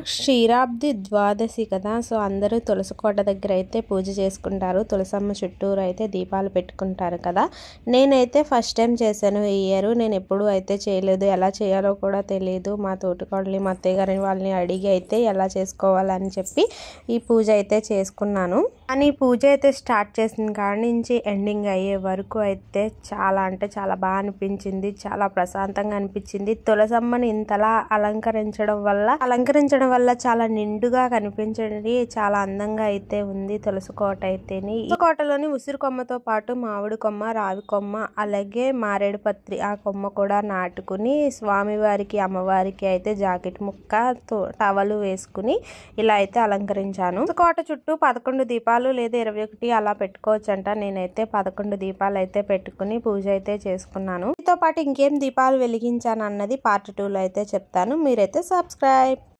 క్షీరాబ్ది ద్వాదశి కదా. సో అందరూ తులసి కోట దగ్గర అయితే పూజ చేసుకుంటారు. తులసమ్మ చుట్టూరు అయితే దీపాలు పెట్టుకుంటారు కదా. నేనైతే ఫస్ట్ టైం చేశాను ఈ ఇయర్. నేను ఎప్పుడూ అయితే చేయలేదు, ఎలా చేయాలో కూడా తెలియదు. మా తోటికోడలి మా అత్తయ్య గారిని వాళ్ళని అడిగి అయితే ఎలా చేసుకోవాలని చెప్పి ఈ పూజ అయితే చేసుకున్నాను. కానీ పూజ అయితే స్టార్ట్ చేసిన కాడి నుంచి ఎండింగ్ అయ్యే వరకు అయితే చాలా అంటే చాలా బాగా అనిపించింది. చాలా ప్రశాంతంగా అనిపించింది. తులసమ్మని ఇంతలా అలంకరించడం వల్ల చాలా నిండుగా కనిపించండి, చాలా అందంగా అయితే ఉంది తులసి కోట అయితేని. ఈ కోటలోని ఉసిరి కొమ్మతో పాటు మామిడి కొమ్మ, రావి కొమ్మ, అలాగే మారేడు పత్రి ఆ కొమ్మ కూడా నాటుకుని స్వామివారికి అమ్మవారికి అయితే జాకెట్ ముక్క టవలు వేసుకుని ఇలా అయితే అలంకరించాను. కోట చుట్టూ 11 దీపాలు లేదా 21 అలా పెట్టుకోవచ్చంట. నేనైతే 11 దీపాలు అయితే పెట్టుకుని పూజ అయితే చేసుకున్నాను. దీంతో పాటు ఇంకేం దీపాలు వెలిగించాను అన్నది పార్ట్ 2లో అయితే చెప్తాను. మీరైతే సబ్స్క్రైబ్.